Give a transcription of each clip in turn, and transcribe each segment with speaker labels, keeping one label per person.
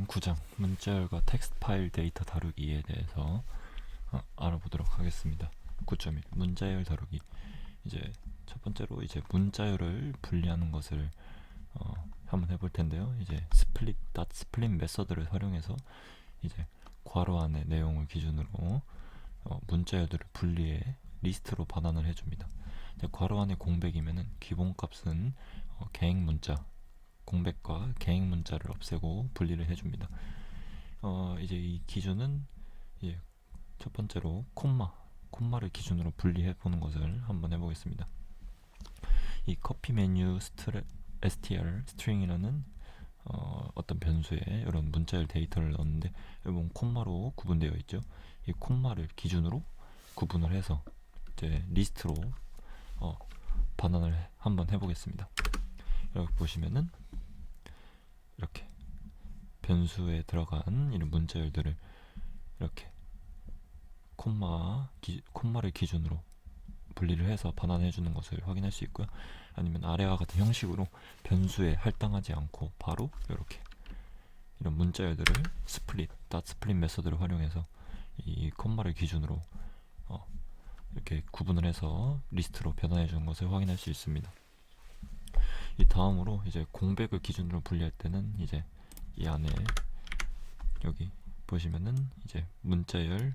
Speaker 1: 제9장 문자열과 텍스트 파일 데이터 다루기에 대해서 알아보도록 하겠습니다. 9.1 문자열 다루기. 이제 첫 번째로 이제 문자열을 분리하는 것을 한번 해볼 텐데요. 이제 스플릿 메서드를 활용해서 이제 괄호 안의 내용을 기준으로 문자열들을 분리해 리스트로 반환을 해줍니다. 괄호 안에 공백이면은 기본값은 개행 문자 공백과 개행 문자를 없애고 분리를 해줍니다. 이제 이 기준은 이제 첫 번째로 콤마를 기준으로 분리해 보는 것을 한번 해보겠습니다. 이 커피 메뉴 str string이라는 어떤 변수에 이런 문자열 데이터를 넣었는데 여러분 콤마로 구분되어 있죠. 이 콤마를 기준으로 구분을 해서 이제 리스트로 반환을 한번 해보겠습니다. 여기 보시면은 이렇게 변수에 들어간 이런 문자열들을 이렇게 콤마를 기준으로 분리를 해서 반환해 주는 것을 확인할 수 있고요. 아니면 아래와 같은 형식으로 변수에 할당하지 않고 바로 이렇게 이런 문자열들을 스플릿 메서드를 활용해서 이 콤마를 기준으로 이렇게 구분을 해서 리스트로 변환해 주는 것을 확인할 수 있습니다. 이 다음으로 이제 공백을 기준으로 분리할 때는 이제 이 안에 여기 보시면은 이제 문자열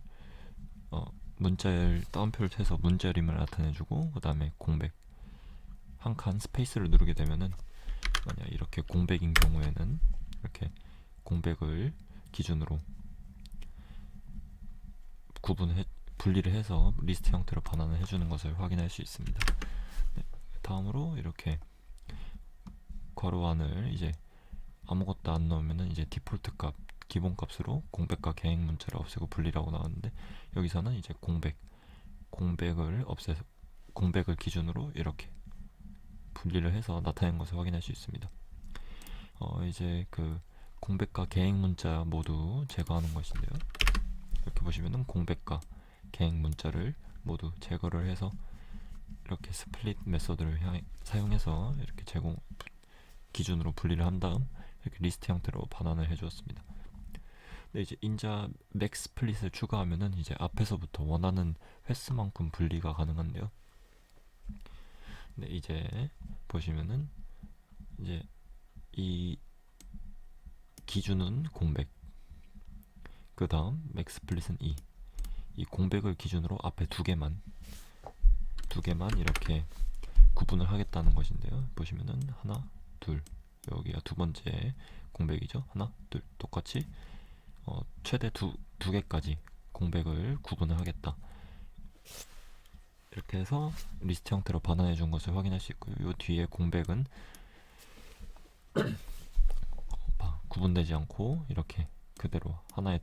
Speaker 1: 따옴표를 쳐서 문자열임을 나타내주고 그 다음에 공백 한 칸 스페이스를 누르게 되면은 만약 이렇게 공백인 경우에는 이렇게 공백을 기준으로 분리를 해서 리스트 형태로 반환을 해주는 것을 확인할 수 있습니다. 네, 다음으로 이렇게 괄호 안을 이제 아무것도 안 넣으면은 이제 디폴트 값 기본값으로 공백과 개행 문자를 없애고 분리라고 나왔는데 여기서는 이제 공백을 기준으로 이렇게 분리를 해서 나타낸 것을 확인할 수 있습니다. 이제 그 공백과 개행 문자 모두 제거하는 것인데요. 이렇게 보시면은 공백과 개행 문자를 모두 제거를 해서 이렇게 스플릿 메서드를 사용해서 이렇게 기준으로 분리를 한 다음 이렇게 리스트 형태로 반환을 해주었습니다. 근데 이제 인자 맥 스플릿을 추가하면은 이제 앞에서부터 원하는 횟수만큼 분리가 가능한데요. 근데 이제 보시면은 이제 이 기준은 공백, 그 다음 맥 스플릿은 이 공백을 기준으로 앞에 두 개만 이렇게 구분을 하겠다는 것인데요. 보시면은 하나, 둘, 여기가 두 번째 공백이죠. 하나, 둘, 똑같이 최대 두 개까지 공백을 구분을 하겠다. 이렇게 해서 리스트 형태로 반환해 준 것을 확인할 수 있고요. 이 뒤에 공백은 구분되지 않고 이렇게 그대로 하나의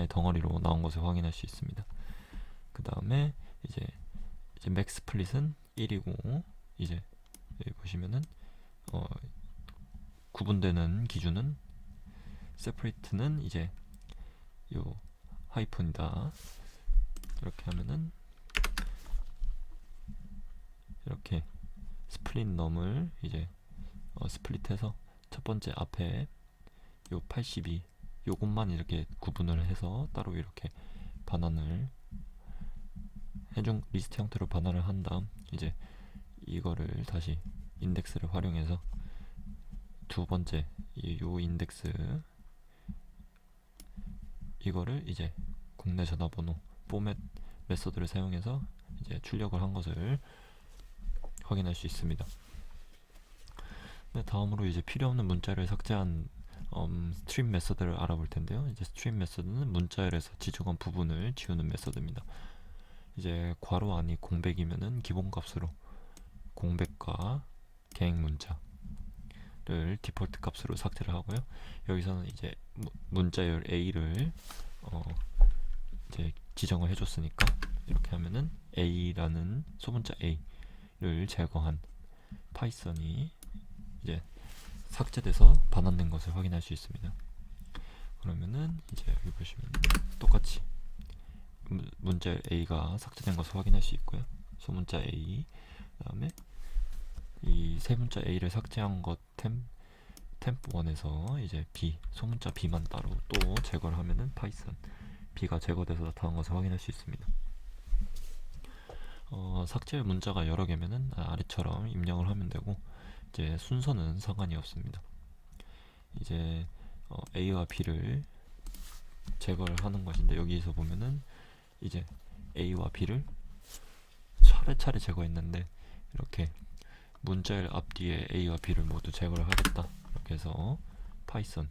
Speaker 1: 덩어리로 나온 것을 확인할 수 있습니다. 그 다음에 이제 맥 스플릿은 1이고 이제 여기 보시면은 구분되는 기준은 separate는 이제 요 하이픈이다. 이렇게 하면은 이렇게 스플릿 넘을 이제 스플릿해서 첫 번째 앞에 요 82 요것만 이렇게 구분을 해서 따로 이렇게 반환을 해준 리스트 형태로 반환을 한 다음 이제 이거를 다시 인덱스를 활용해서 두 번째 요 인덱스 이거를 이제 국내 전화번호 포맷 메서드를 사용해서 이제 출력을 한 것을 확인할 수 있습니다. 네, 다음으로 이제 필요 없는 문자를 삭제한 스트림 메서드를 알아볼 텐데요. 이제 스트림 메서드는 문자열에서 지정한 부분을 지우는 메서드입니다. 이제 괄호 안이 공백이면은 기본값으로 공백과 개행 문자를 디폴트 값으로 삭제를 하고요. 여기서는 이제 문자열 A를 이제 지정을 해줬으니까 이렇게 하면은 A라는 소문자 A를 제거한 파이썬이 이제 삭제돼서 반환된 것을 확인할 수 있습니다. 그러면은 이제 여기 보시면 똑같이 문자열 A가 삭제된 것을 확인할 수 있고요. 소문자 A, 그 다음에 이 세 문자 A를 삭제한 것 템p1에서 이제 b 소문자 b만 따로 또 제거를 하면은 파이썬 b가 제거돼서 나타난 것을 확인할 수 있습니다. 삭제 문자가 여러 개면은 아래처럼 입력을 하면 되고, 이제 순서는 상관이 없습니다. 이제 A와 B를 제거를 하는 것인데, 여기서 보면은 이제 A와 B를 차례차례 제거했는데, 이렇게 문자열 앞뒤에 A와 B를 모두 제거를 하겠다, 이렇게 해서 파이썬이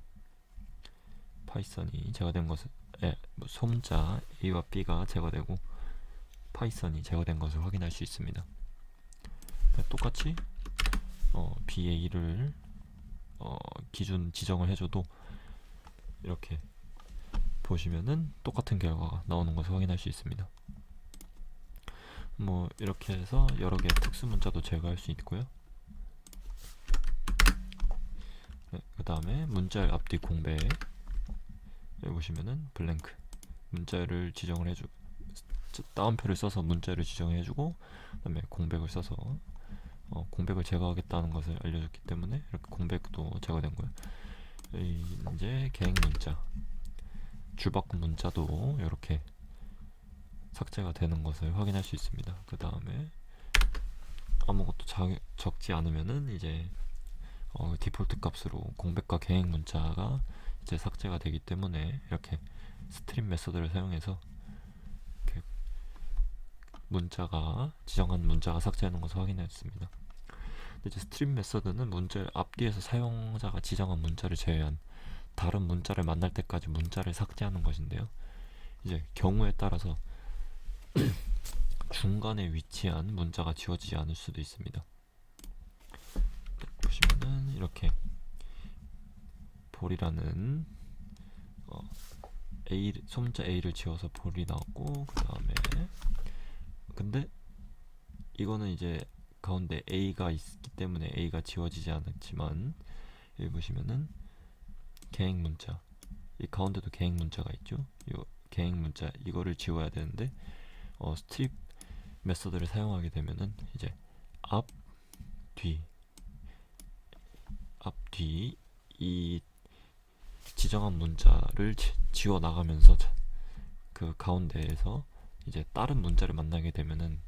Speaker 1: 제거된 것을 소문자 A와 B가 제거되고 파이썬이 제거된 것을 확인할 수 있습니다. 똑같이 BA를 기준 지정을 해줘도 이렇게 보시면은 똑같은 결과가 나오는 것을 확인할 수 있습니다. 뭐 이렇게 해서 여러 개의 특수 문자도 제거할 수 있고요. 그 다음에 문자열 앞뒤 공백, 여기 보시면은 블랭크, 문자열을 지정을 해주 따옴표를 써서 문자열을 지정해주고, 그 다음에 공백을 써서 공백을 제거하겠다는 것을 알려줬기 때문에 이렇게 공백도 제거된 거예요. 이제 계획 문자, 줄바꿈 문자도 이렇게 삭제가 되는 것을 확인할 수 있습니다. 그 다음에 아무것도 적지 않으면은 이제 디폴트 값으로 공백과 계획 문자가 이제 삭제가 되기 때문에 이렇게 스트림 메서드를 사용해서 이렇게 지정한 문자가 삭제하는 것을 확인했습니다. 이제 스트림 메서드는 문자를 앞뒤에서 사용자가 지정한 문자를 제외한 다른 문자를 만날 때까지 문자를 삭제하는 것인데요. 이제 경우에 따라서 중간에 위치한 문자가 지워지지 않을 수도 있습니다. 보시면은 이렇게 볼이라는 소문자 A를 지워서 볼이 나왔고, 그 다음에 근데 이거는 이제 가운데 A가 있기 때문에 A가 지워지지 않았지만, 여기 보시면은 계획 문자, 이 가운데도 계획 문자가 있죠. 이 계획 문자 이거를 지워야 되는데 스트립 메서드를 사용하게 되면은 이제 앞뒤 이 지정한 문자를 지워 나가면서 그 가운데에서 이제 다른 문자를 만나게 되면은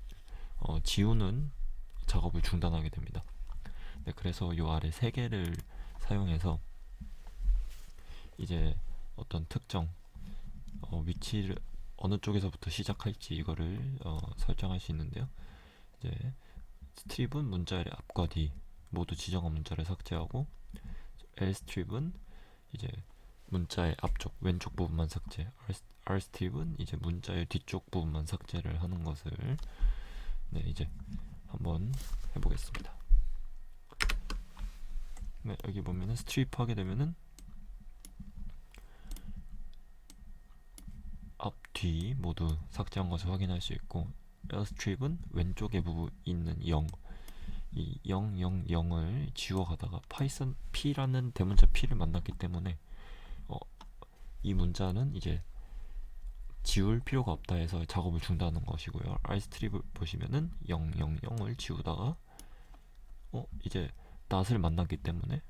Speaker 1: 지우는 작업을 중단하게 됩니다. 네, 그래서 이 아래 세 개를 사용해서 이제 어떤 특정 위치를 어느 쪽에서부터 시작할지 이거를 설정할 수 있는데요. 이제 스트립은 문자의 앞과 뒤 모두 지정한 문자를 삭제하고, L스트립은 이제 문자의 앞쪽 왼쪽 부분만 삭제, R스트립은 이제 문자의 뒤쪽 부분만 삭제를 하는 것을 이제 한번 해보겠습니다. 네, 여기 보면은 스트립 하게 되면은 앞, 뒤 모두 삭제한 것을 확인할 수 있고, L스트립은 왼쪽에 있는 0, 이 0, 0, 0을 지워가다가 파이썬 P라는 대문자 P를 만났기 때문에 이 문자는 이제 지울 필요가 없다 해서 작업을 중단하는 것이고요. R스트립을 보시면은 0, 0, 0을 지우다가 이제 낫을 만났기 때문에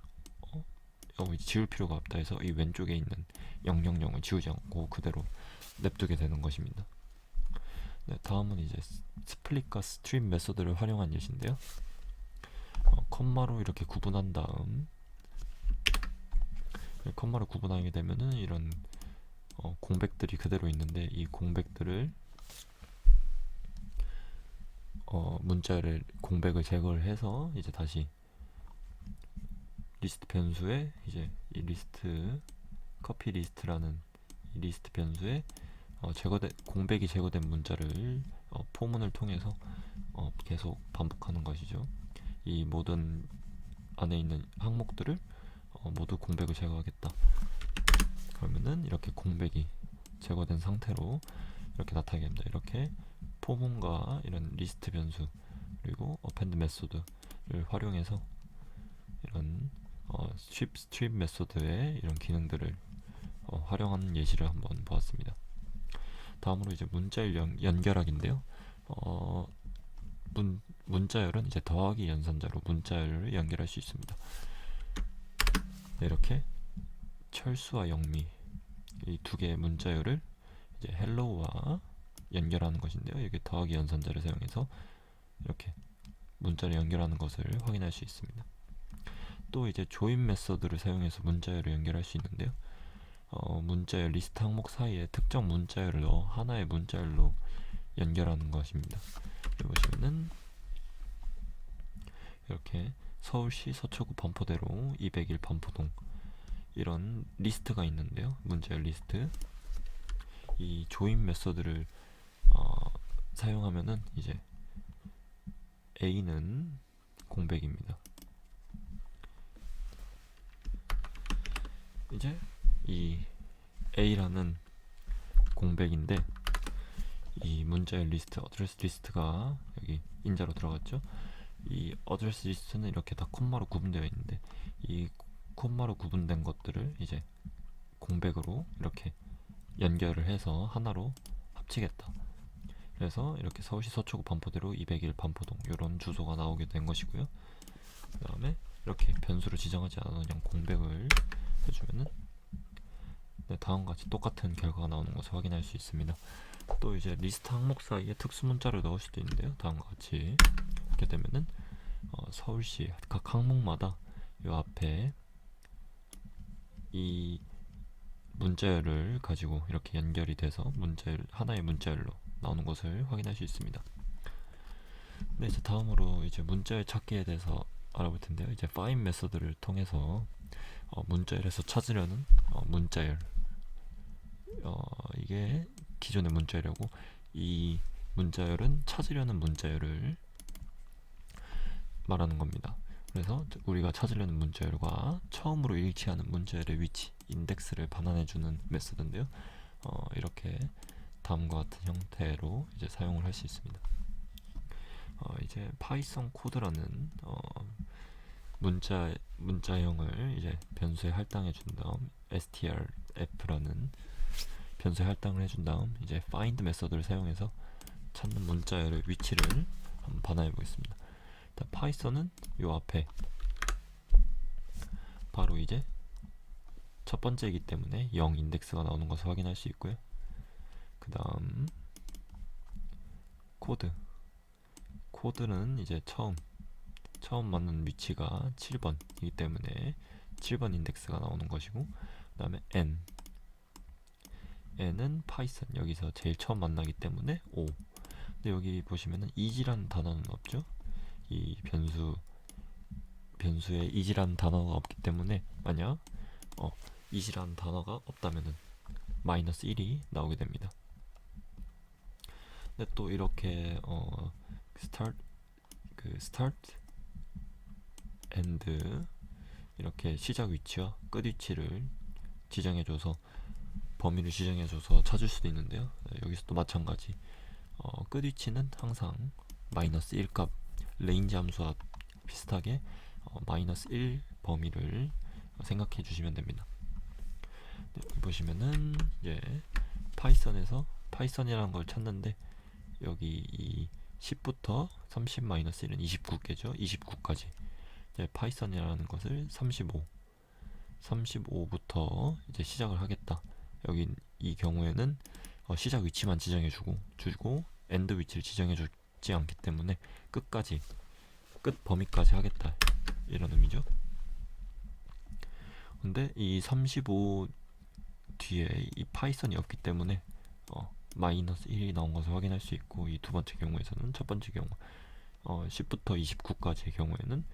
Speaker 1: 지울 필요가 없다 해서 이 왼쪽에 있는 0, 0, 0을 지우지 않고 그대로 냅두게 되는 것입니다. 네, 다음은 이제 스플릿과 스트림 메서드를 활용한 예시인데요. 컴마로 이렇게 구분한 다음, 컴마로 구분하게 되면은 이런 공백들이 그대로 있는데, 이 공백들을 문자를 공백을 제거를 해서 이제 다시 리스트 변수에 이제 이 리스트 커피 리스트라는 이 리스트 변수에 공백이 제거된 문자를 포문을 통해서 계속 반복하는 것이죠. 이 모든 안에 있는 항목들을 모두 공백을 제거하겠다. 그러면은 이렇게 공백이 제거된 상태로 이렇게 나타나게 됩니다. 이렇게 포문과 이런 리스트 변수 그리고 어펜드 메소드를 활용해서 이런 스트립 메소드의 이런 기능들을 활용하는 예시를 한번 보았습니다. 다음으로 이제 문자열 연결하기인데요. 문자열은 이제 더하기 연산자로 문자열을 연결할 수 있습니다. 네, 이렇게 철수와 영미 이 두 개의 문자열을 이제 hello와 연결하는 것인데요. 이게 더하기 연산자를 사용해서 이렇게 문자를 연결하는 것을 확인할 수 있습니다. 또 이제 조인 메서드를 사용해서 문자열을 연결할 수 있는데요. 문자열 리스트 항목 사이에 특정 문자열을 넣어 하나의 문자열로 연결하는 것입니다. 여기 보시면은 이렇게 서울시 서초구 반포대로 201 반포동 이런 리스트가 있는데요. 문자열 리스트 이 조인 메서드를 사용하면은 이제 A는 공백입니다. 이제 이 A라는 공백인데 이 문자열 리스트 어드레스 리스트가 여기 인자로 들어갔죠. 이 어드레스 리스트는 이렇게 다 콤마로 구분되어 있는데 이 콤마로 구분된 것들을 이제 공백으로 이렇게 연결을 해서 하나로 합치겠다. 그래서 이렇게 서울시 서초구 반포대로 201 반포동 이런 주소가 나오게 된 것이고요. 그 다음에 이렇게 변수를 지정하지 않은 그냥 공백을 해주면은 네, 다음과 같이 똑같은 결과가 나오는 것을 확인할 수 있습니다. 또 이제 리스트 항목 사이에 특수 문자를 넣을 수도 있는데요. 다음과 같이 이렇게 되면은 서울시 각 항목마다 이 앞에 이 문자열을 가지고 이렇게 연결이 돼서 하나의 문자열로 나오는 것을 확인할 수 있습니다. 네, 이제 다음으로 이제 문자열 찾기에 대해서 알아볼 텐데요. 이제 find 메서드를 통해서 문자열에서 찾으려는 문자열 이게 기존의 문자열이고 이 문자열은 찾으려는 문자열을 말하는 겁니다. 그래서 우리가 찾으려는 문자열과 처음으로 일치하는 문자열의 위치, 인덱스를 반환해주는 메서드인데요. 이렇게 다음과 같은 형태로 이제 사용을 할 수 있습니다. 이제 파이썬 코드라는 문자형을 이제 변수에 할당해 준 다음 strf라는 변수에 할당을 해준 다음 이제 find 메서드를 사용해서 찾는 문자열의 위치를 한번 반환해 보겠습니다. 일단 파이썬은 요 앞에 바로 이제 첫 번째이기 때문에 0 인덱스가 나오는 것을 확인할 수 있고요. 그 다음 코드는 이제 처음 맞는 위치가 7번이기 때문에 7번 인덱스가 나오는 것이고, 그 다음에 n은 파이썬 여기서 제일 처음 만나기 때문에 5. 근데 여기 보시면은 이지라는 단어는 없죠. 이 변수에 이지라는 단어가 없기 때문에 만약 이지라는 단어가 없다면은 마이너스 1이 나오게 됩니다. 근데 또 이렇게 start and 이렇게 시작 위치와 끝 위치를 지정해줘서 범위를 지정해줘서 찾을 수도 있는데요. 여기서도 마찬가지 끝 위치는 항상 마이너스 1 값 레인지 함수와 비슷하게 마이너스 1 범위를 생각해 주시면 됩니다. 네, 여기 보시면은 이제 파이썬이라는 걸 찾는데 여기 이 10부터 30-1은 29개죠. 29까지 파이썬이라는 것을 35부터 이제 시작을 하겠다. 여기 이 경우에는 시작 위치만 지정해주고 엔드 위치를 지정해주지 않기 때문에 끝 범위까지 하겠다 이런 의미죠. 근데 이 35 뒤에 이 파이썬이 없기 때문에 마이너스 1이 나온 것을 확인할 수 있고, 이 두 번째 경우에서는 첫 번째 경우 10부터 29까지의 경우에는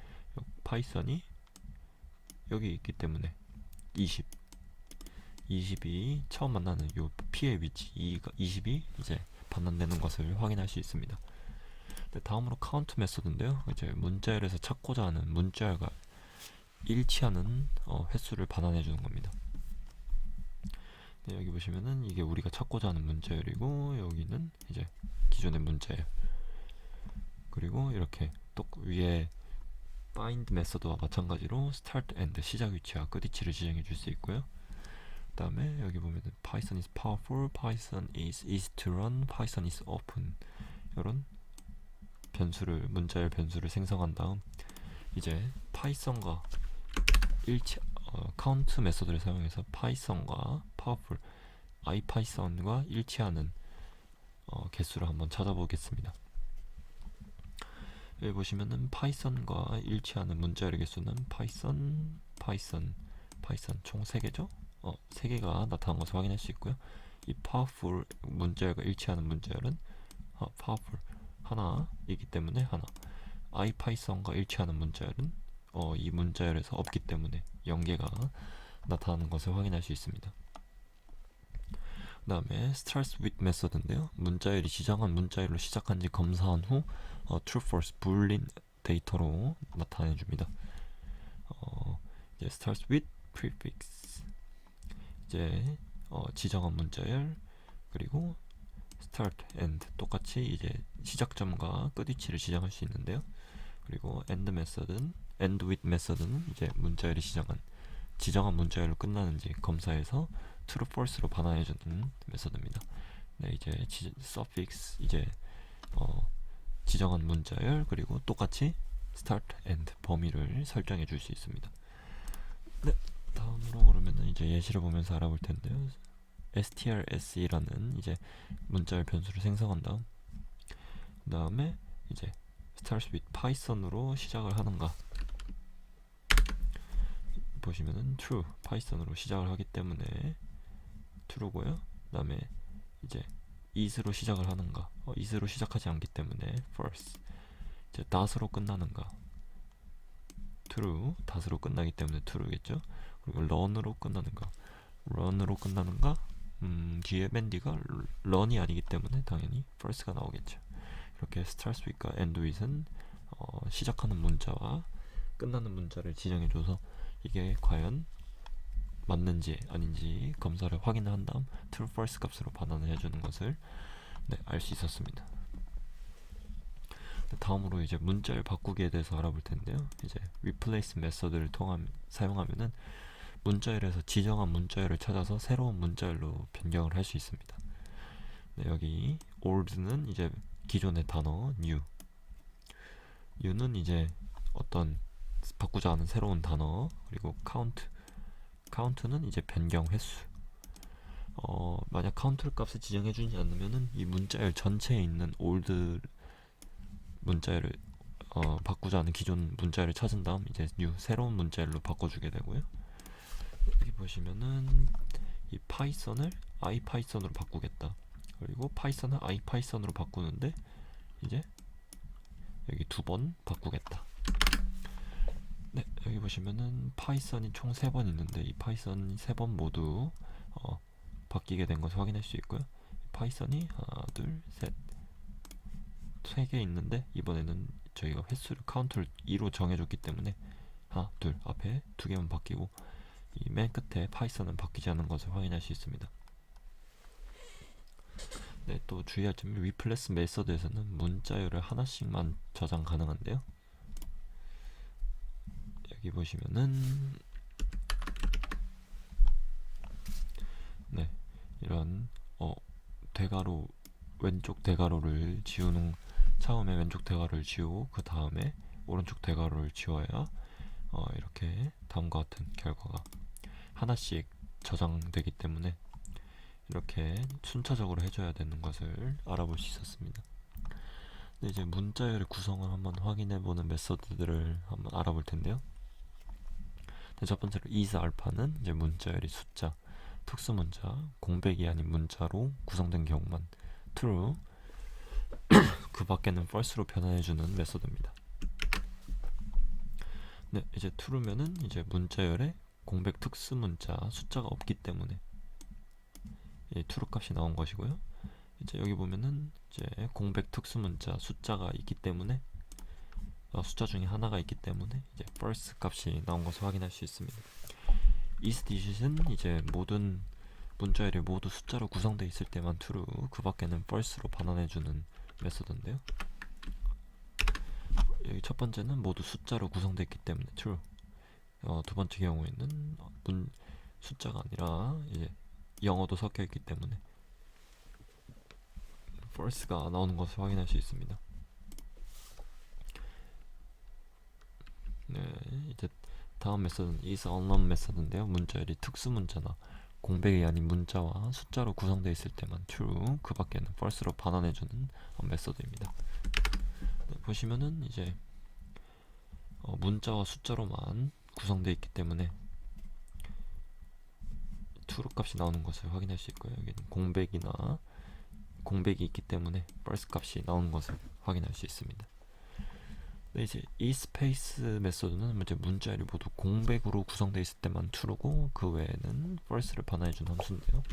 Speaker 1: 파이썬이 여기 있기 때문에 20이 처음 만나는 요 P의 위치 20이 이제 반환되는 것을 확인할 수 있습니다. 네, 다음으로 카운트 메서드인데요. 이제 문자열에서 찾고자 하는 문자열과 일치하는 횟수를 반환해 주는 겁니다. 네, 여기 보시면은 이게 우리가 찾고자 하는 문자열이고, 여기는 이제 기존의 문자열. 그리고 이렇게 또 위에 find 메서드와 마찬가지로 start and 시작 위치와 끝 위치를 지정해 줄 수 있고요. 그 다음에 여기 보면은 Python is powerful, Python is easy to run, Python is open 이런 문자열 변수를 생성한 다음 이제 파이썬과 카운트 메서드를 사용해서 파이썬과 파워풀 아이파이썬과 일치하는 개수를 한번 찾아보겠습니다. 여기 보시면은 파이썬과 일치하는 문자열의 개수는 파이썬 총 3개죠? 3개가 나타난 것을 확인할 수 있고요. 이 파워풀 문자열과 일치하는 문자열은 파워풀 하나이기 때문에 하나, 아이파이썬과 일치하는 문자열은 이 문자열에서 없기 때문에 0개가 나타나는 것을 확인할 수 있습니다. 그 다음에 starts with 메서드인데요. 문자열이 지정한 문자열로 시작한지 검사한 후 true, false, boolean 데이터로 나타내 줍니다. 이제 starts with prefix, 이제 지정한 문자열, 그리고 start, end 똑같이 이제 시작점과 끝위치를 지정할 수 있는데요. 그리고 end with 메서드는 이제 문자열이 지정한 문자열로 끝나는지 검사해서 true, false로 반환해주는 메서드입니다. 네, 이제 suffix, 이제 지정한 문자열, 그리고 똑같이 start, end 범위를 설정해 줄 수 있습니다. 네, 다음으로 그러면은 이제 예시를 보면서 알아볼 텐데요. strse라는 이제 문자열 변수를 생성한 다음, 그 다음에 이제 starts with python으로 시작을 하는가 보시면은 true, 파이썬으로 시작을 하기 때문에 true고요. 그 다음에 이제 is로 시작을 하는가, is로 시작하지 않기 때문에 false, 이제 that으로 끝나는가, true, that으로 끝나기 때문에 true겠죠. 그리고 run으로 끝나는가, 뒤에 맨 뒤가 run이 아니기 때문에 당연히 false가 나오겠죠. 이렇게 starts with과 end with은 시작하는 문자와 끝나는 문자를 지정해줘서 이게 과연 맞는지 아닌지 검사를 확인한 다음 true, false 값으로 반환을 해주는 것을 알 수 있었습니다. 다음으로 이제 문자열 바꾸기에 대해서 알아볼 텐데요. 이제 replace 메서드를 사용하면은 문자열에서 지정한 문자열을 찾아서 새로운 문자열로 변경을 할 수 있습니다. 네, 여기 old는 이제 기존의 단어 new는 이제 어떤 바꾸자 하는 새로운 단어, 그리고 count는 이제 변경 횟수. 만약 count 값을 지정해주지 않으면은 이 문자열 전체에 있는 old 문자열을 바꾸자 하는 기존 문자열을 찾은 다음 이제 new, 새로운 문자열로 바꿔주게 되고요. 여기 보시면은 이 파이썬을 아이파이썬으로 바꾸겠다, 그리고 파이썬을 아이파이썬으로 바꾸는데 이제 여기 2번 바꾸겠다. 네, 여기 보시면은 파이썬이 총 3번 있는데 이 파이썬이 3번 모두 바뀌게 된 것을 확인할 수 있고요. 파이썬이 하나, 둘, 셋, 3개 있는데 이번에는 저희가 횟수를 카운트를 2로 정해줬기 때문에 하나, 둘 앞에 2개만 바뀌고 이 맨 끝에 파이썬은 바뀌지 않은 것을 확인할 수 있습니다. 네, 또 주의할 점이 replace 메서드에서는 문자열을 하나씩만 저장 가능한데요. 여기 보시면은 네, 이런 대괄호, 왼쪽 대괄호를 지우는, 처음에 왼쪽 대괄호를 지우고 그 다음에 오른쪽 대괄호를 지워야 이렇게 다음과 같은 결과가 하나씩 저장되기 때문에 이렇게 순차적으로 해줘야 되는 것을 알아볼 수 있었습니다. 네, 이제 문자열의 구성을 한번 확인해보는 메서드들을 한번 알아볼 텐데요. 네, 첫 번째로 is 알파는 이제 문자열이 숫자, 특수문자, 공백이 아닌 문자로 구성된 경우만 true, 그 밖에는 false로 변환해주는 메서드입니다. 네, 이제 true면은 이제 문자열에 공백 특수문자 숫자가 없기 때문에 이 true 값이 나온 것이고요. 이제 여기 보면은 이제 공백 특수문자 숫자가 있기 때문에 숫자 중에 하나가 있기 때문에 이제 false 값이 나온 것을 확인할 수 있습니다. is digit은 이제 모든 문자열이 모두 숫자로 구성되어 있을 때만 true, 그 밖에는 false로 반환해주는 메서드인데요. 여기 첫 번째는 모두 숫자로 구성되어 있기 때문에 true, 두 번째 경우에는 숫자가 아니라 이제 영어도 섞여 있기 때문에 false가 나오는 것을 확인할 수 있습니다. 네, 이제 다음 메서드는 is unknown 메서드인데요. 문자열이 특수 문자나 공백이 아닌 문자와 숫자로 구성되어 있을 때만 true, 그 밖에는 false로 반환해주는 메서드입니다. 네, 보시면은 이제 문자와 숫자로만 구성되어 있기 때문에 true 값이 나오는 것을 확인할 수 있고요. 여기는 공백이 있기 때문에 false 값이 나오는 것을 확인할 수 있습니다. 네, 이제 이 스페이스 메소드는 이제 문자열이 모두 공백으로 구성되어 있을 때만 true고 그 외에는 false를 반환해준 함수인데요.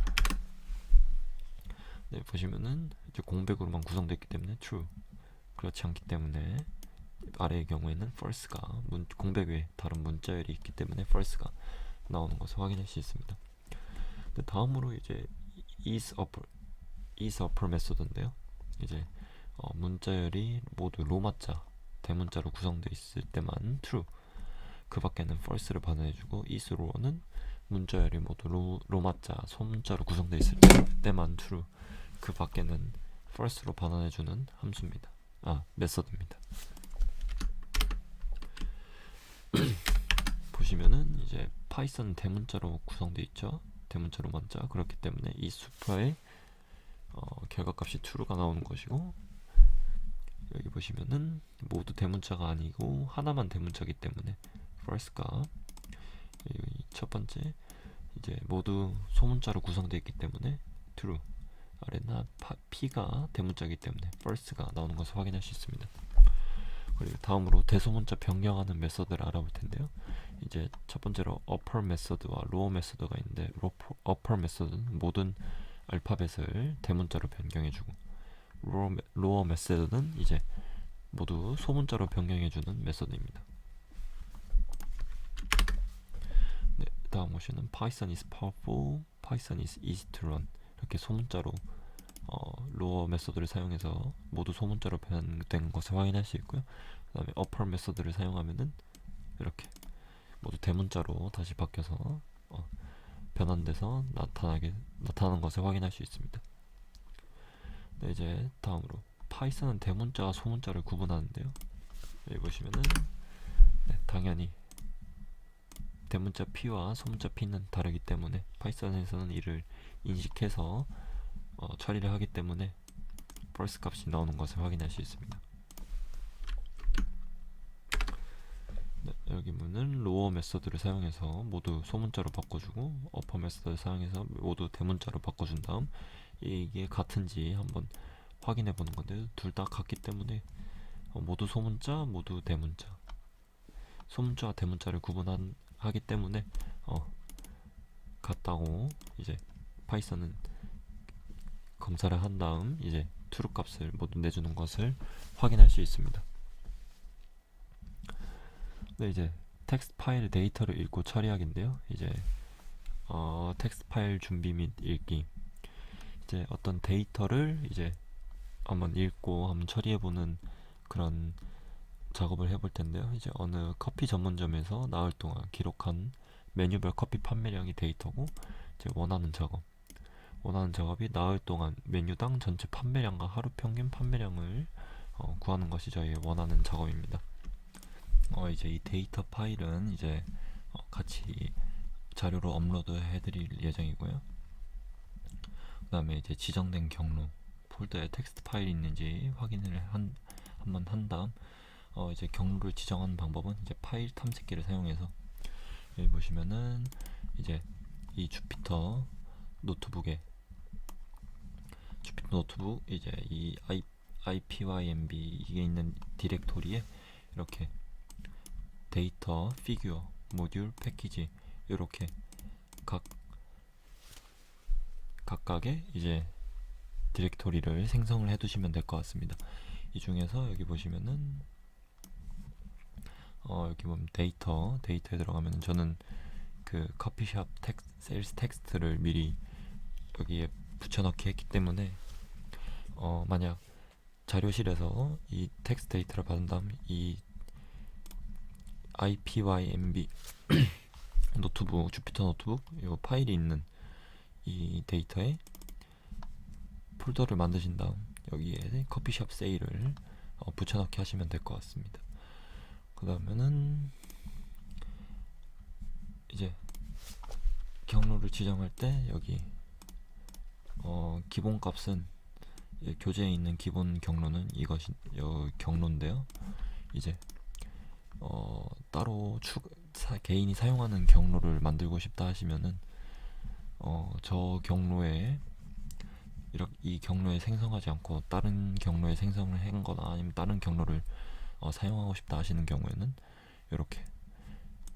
Speaker 1: 네, 보시면은 이제 공백으로만 구성되어 있기 때문에 true, 그렇지 않기 때문에 아래의 경우에는 false가 공백 외에 다른 문자열이 있기 때문에 false가 나오는 것을 확인할 수 있습니다. 네, 다음으로 이제 is upper 메소드인데요. 이제 문자열이 모두 로마자 대문자로 구성되어 있을 때만 true, 그 밖에는 false를 반환해주고 is low는 문자열이 모두 로마자 소문자로 구성되어 있을 때만 true, 그 밖에는 false로 반환해주는 함수입니다. 메서드입니다. 보시면은 이제 파이썬은 대문자로 구성되어 있죠. 대문자 로마자. 그렇기 때문에 이 수퍼의 결과값이 true가 나오는 것이고, 여기 보시면은 모두 대문자가 아니고 하나만 대문자이기 때문에 false가, 첫 번째 이제 모두 소문자로 구성되어 있기 때문에 true, 아래나 p가 대문자이기 때문에 false가 나오는 것을 확인할 수 있습니다. 그리고 다음으로 대소문자 변경하는 메서드를 알아볼 텐데요. 이제 첫 번째로 upper 메서드와 lower 메서드가 있는데, upper 메서드는 모든 알파벳을 대문자로 변경해주고, lower 메서드는 이제 모두 소문자로 변경해주는 메서드입니다. 네, 다음 보시는 Python is powerful, Python is easy to run, 이렇게 소문자로 lower 메서드를 사용해서 모두 소문자로 변된 것을 확인할 수 있고요. 그 다음에 upper 메서드를 사용하면은 이렇게 모두 대문자로 다시 바뀌어서 변환돼서 나타나는 것을 확인할 수 있습니다. 네, 이제 다음으로 파이썬은 대문자와 소문자를 구분하는데요. 여기 보시면은 당연히 대문자 P와 소문자 P는 다르기 때문에 파이썬에서는 이를 인식해서 처리를 하기 때문에 false 값이 나오는 것을 확인할 수 있습니다. 네, 여기 보면 lower 메서드를 사용해서 모두 소문자로 바꿔주고, upper 메서드를 사용해서 모두 대문자로 바꿔준 다음 이게 같은지 한번 확인해 보는 건데, 둘 다 같기 때문에 모두 소문자, 모두 대문자, 소문자와 대문자를 구분하기 때문에 같다고 이제 파이썬은 검사를 한 다음 이제 true 값을 모두 내주는 것을 확인할 수 있습니다. 네, 이제 텍스트 파일 데이터를 읽고 처리하기인데요. 이제 텍스트 파일 준비 및 읽기, 이제 어떤 데이터를 이제 한번 읽고 한번 처리해보는 그런 작업을 해볼 텐데요. 이제 어느 커피 전문점에서 나흘 동안 기록한 메뉴별 커피 판매량이 데이터고, 이제 원하는 작업이 나흘 동안 메뉴당 전체 판매량과 하루 평균 판매량을 구하는 것이 저희의 원하는 작업입니다. 이제 이 데이터 파일은 이제 같이 자료로 업로드 해드릴 예정이고요. 그 다음에 이제 지정된 경로 폴더에 텍스트 파일이 있는지 확인을 한번 한 다음 이제 경로를 지정하는 방법은 이제 파일 탐색기를 사용해서, 여기 보시면은 이제 이 주피터 노트북 이제 이 IPYNB 이게 있는 디렉토리에 이렇게 데이터, 피규어, 모듈, 패키지 이렇게 각각의 이제 디렉토리를 생성을 해두시면 될 것 같습니다. 이 중에서 여기 보시면은 여기 보면 데이터에 들어가면 저는 그 커피숍 세일스 텍스트를 미리 여기에 붙여넣기 했기 때문에 만약 자료실에서 이 텍스트 데이터를 받은 다음 이 IPYNB 노트북, 주피터 노트북 이 파일이 있는 이 데이터에 폴더를 만드신 다음 여기에 커피숍 세일을 붙여넣기 하시면 될 것 같습니다. 그 다음에는 이제 경로를 지정할 때 여기 기본 값은 교재에 있는 기본 경로는 이것이 경로인데요. 이제 따로 개인이 사용하는 경로를 만들고 싶다 하시면은 저 경로에 이 경로에 생성하지 않고 다른 경로에 생성을 한 거나 아니면 다른 경로를 사용하고 싶다 하시는 경우에는 이렇게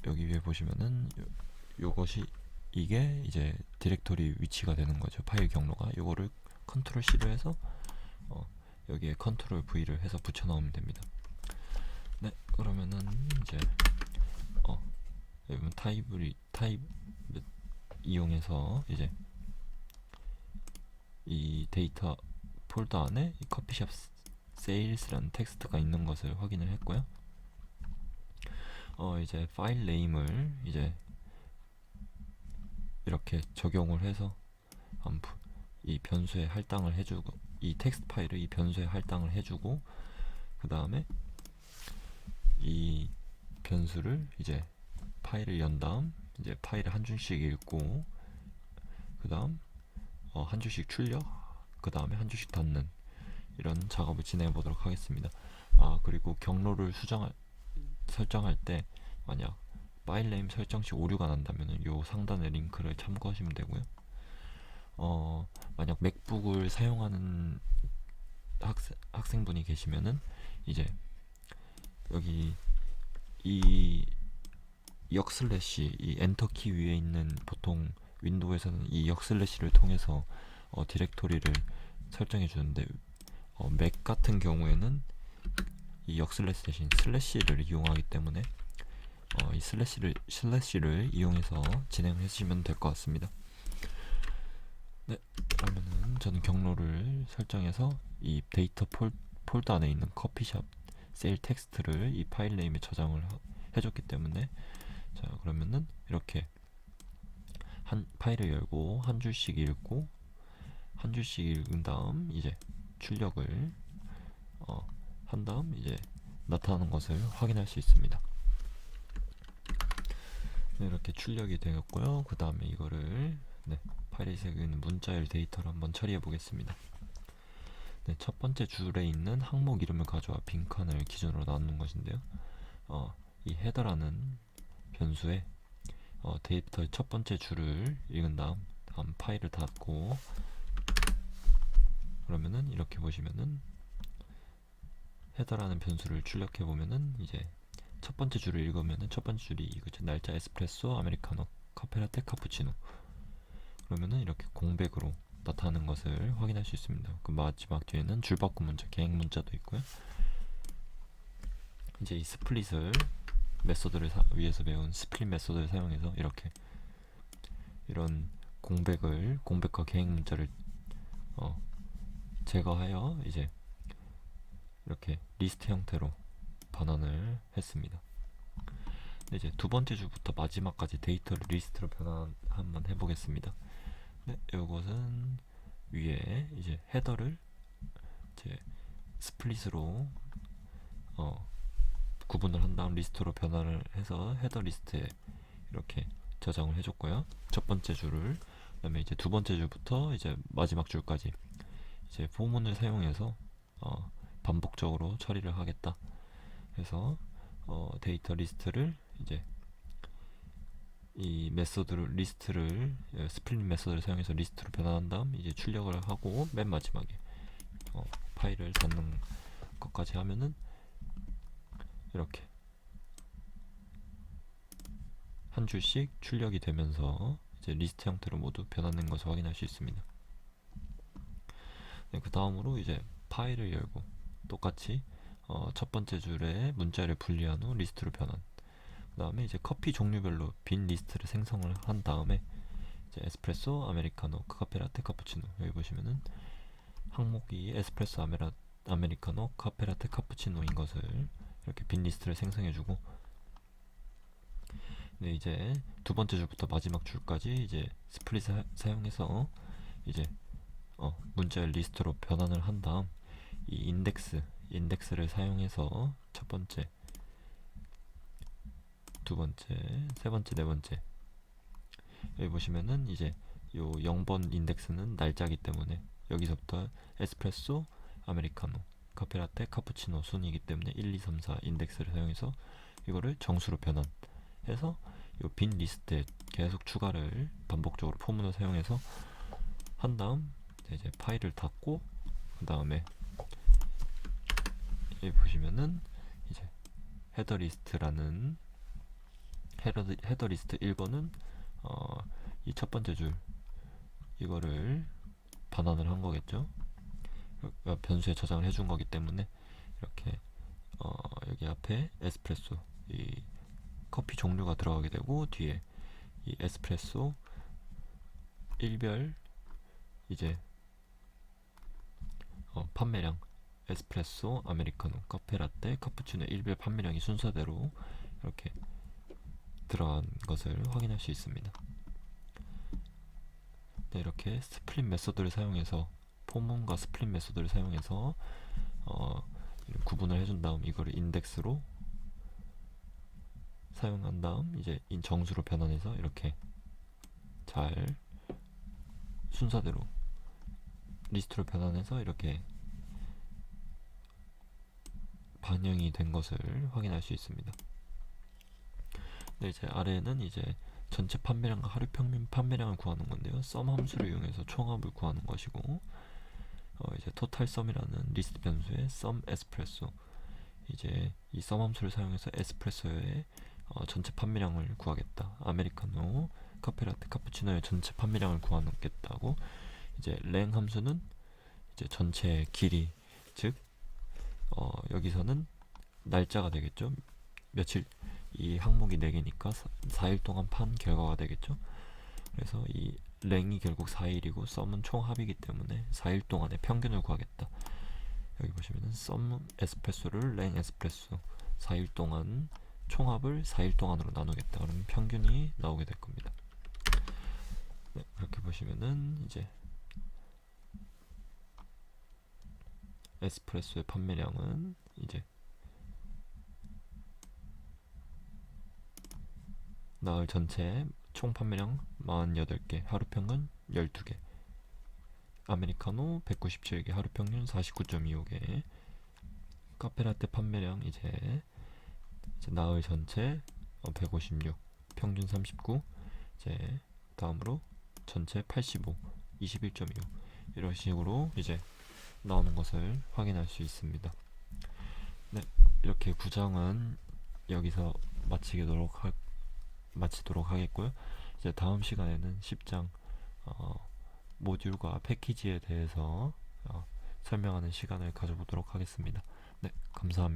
Speaker 1: 여기 위에 보시면은 이게 이제 디렉토리 위치가 되는 거죠. 파일 경로가. 요거를 컨트롤 C로 해서 여기에 컨트롤 V를 해서 붙여 넣으면 됩니다. 네, 그러면은 이제 여러분 타입 이용해서 이제 이 데이터 폴더 안에 이 커피숍 세일스라는 텍스트가 있는 것을 확인을 했고요. 이제 파일 네임을 이제 이렇게 적용을 해서 이 변수에 할당을 해주고, 이 텍스트 파일을 이 변수에 할당을 해주고, 그 다음에 이 변수를 이제 파일을 연 다음 이제 파일을 한 줄씩 읽고, 그 다음 한 줄씩 출력, 그 다음에 한 줄씩 닫는 이런 작업을 진행해 보도록 하겠습니다. 그리고 경로를 설정할 때 만약 파일 네임 설정 시 오류가 난다면 요 상단의 링크를 참고하시면 되고요. 만약 맥북을 사용하는 학생분이 계시면은 이제 여기 이 역슬래시, 이 엔터 키 위에 있는, 보통 윈도우에서는 이 역슬래시를 통해서 디렉토리를 설정해 주는데 맥 같은 경우에는 이 역슬래시 대신 슬래시를 이용하기 때문에 이 슬래시를 이용해서 진행을 해주시면 될 것 같습니다. 네, 그러면은 저는 경로를 설정해서 이 데이터 폴더 안에 있는 커피숍 세일 텍스트를 이 파일 네임에 저장을 해줬기 때문에, 자 그러면은 이렇게 한 파일을 열고 한 줄씩 읽고, 한 줄씩 읽은 다음 이제 출력을 한 다음 이제 나타나는 것을 확인할 수 있습니다. 네, 이렇게 출력이 되었고요. 그 다음에 이거를 파일에 새기는 문자열 데이터를 한번 처리해 보겠습니다. 네, 첫 번째 줄에 있는 항목 이름을 가져와 빈칸을 기준으로 나누는 것인데요. 이 헤더라는 변수에 데이터의 첫 번째 줄을 읽은 다음 파일을 닫고, 그러면은 이렇게 보시면은 헤더라는 변수를 출력해 보면은 이제 첫 번째 줄을 읽으면은 첫 번째 줄이 이거죠. 날짜 에스프레소, 아메리카노, 카페라테, 카푸치노. 그러면은 이렇게 공백으로 나타나는 것을 확인할 수 있습니다. 그 마지막 뒤에는 줄바꿈 문자, 계획 문자도 있고요. 이제 이 스플릿을 메소드를 위에서 배운 스플릿 메소드를 사용해서 이렇게 이런 공백과 계획 문자를 제거하여 이제 이렇게 리스트 형태로 변환을 했습니다. 이제 두 번째 줄부터 마지막까지 데이터를 리스트로 변환 한번 해보겠습니다. 네, 이것은 위에 이제 헤더를 이제 스플릿으로 구분을 한 다음 리스트로 변환을 해서 헤더 리스트에 이렇게 저장을 해줬고요. 첫 번째 줄을, 그다음에 이제 두 번째 줄부터 이제 마지막 줄까지 이제 포문을 사용해서 반복적으로 처리를 하겠다. 그래서 데이터 리스트를 이제 이 리스트를 스플릿 메소드를 사용해서 리스트로 변환한 다음 이제 출력을 하고, 맨 마지막에 파일을 닫는 것까지 하면은 이렇게 한 줄씩 출력이 되면서 이제 리스트 형태로 모두 변환된 것을 확인할 수 있습니다. 네, 그 다음으로 이제 파일을 열고 똑같이 첫 번째 줄에 문자를 분리한 후 리스트로 변환, 그 다음에 이제 커피 종류별로 빈 리스트를 생성을 한 다음에 이제 에스프레소, 아메리카노, 카페라테, 카푸치노, 여기 보시면은 항목이 에스프레소, 아메리카노, 카페라테, 카푸치노인 것을 이렇게 빈 리스트를 생성해주고, 네, 이제 두 번째 줄부터 마지막 줄까지 이제 스플릿을 사용해서 이제 문자열 리스트로 변환을 한 다음 이 인덱스를 사용해서 첫 번째, 두 번째, 세 번째, 네 번째 여기 보시면은 이제 요 0번 인덱스는 날짜기 때문에 여기서부터 에스프레소, 아메리카노, 카페라떼, 카푸치노 순이기 때문에 1, 2, 3, 4 인덱스를 사용해서 이거를 정수로 변환해서 요 빈 리스트에 계속 추가를 반복적으로 포문을 사용해서 한 다음 이제 파일을 닫고 그 다음에 여기 보시면은 이제 헤더 리스트라는 헤더 리스트 1번은 이 첫 번째 줄 이거를 반환을 한 거겠죠. 변수에 저장을 해준 거기 때문에 이렇게 여기 앞에 에스프레소 이 커피 종류가 들어가게 되고 뒤에 이 에스프레소 일별 이제 판매량 에스프레소, 아메리카노, 카페라떼, 카푸치노 일별 판매량이 순서대로 이렇게 들어간 것을 확인할 수 있습니다. 네, 이렇게 스플릿 메소드를 사용해서 포문과 스플릿 메소드를 사용해서 구분을 해준 다음 이거를 인덱스로 사용한 다음 이제 정수로 변환해서 이렇게 잘 순서대로 리스트로 변환해서 이렇게 반영이 된 것을 확인할 수 있습니다. 네, 이제 아래에는 이제 전체 판매량과 하루 평균 판매량을 구하는 건데요. 썸 함수를 이용해서 총합을 구하는 것이고 이제 토탈 썸이라는 리스트 변수의 썸 에스프레소 이제 이 썸 함수를 사용해서 에스프레소의 전체 판매량을 구하겠다. 아메리카노, 카페라떼, 카푸치노의 전체 판매량을 구하겠다고 이제 랭 함수는 이제 전체 길이 즉 여기서는 날짜가 되겠죠. 며칠 이 항목이 4개니까 4일 동안 판 결과가 되겠죠. 그래서 이 랭이 결국 4일이고 썸은 총합이기 때문에 4일 동안의 평균을 구하겠다. 여기 보시면은 썸 에스프레소를 랭 에스프레소 4일 동안 총합을 4일 동안으로 나누겠다. 그러면 평균이 나오게 될 겁니다. 네, 이렇게 보시면은 이제 에스프레소의 판매량은 이제 나흘 전체 총 판매량 48개, 하루 평균 12개. 아메리카노 197개, 하루 평균 49.25개. 카페라떼 판매량 이제 나흘 전체 156, 평균 39. 이제 다음으로 전체 85, 21.25. 이런 식으로 이제 나오는 것을 확인할 수 있습니다. 네, 이렇게 9장은 여기서 마치도록 하겠고요. 이제 다음 시간에는 10장 모듈과 패키지에 대해서 설명하는 시간을 가져보도록 하겠습니다. 네, 감사합니다.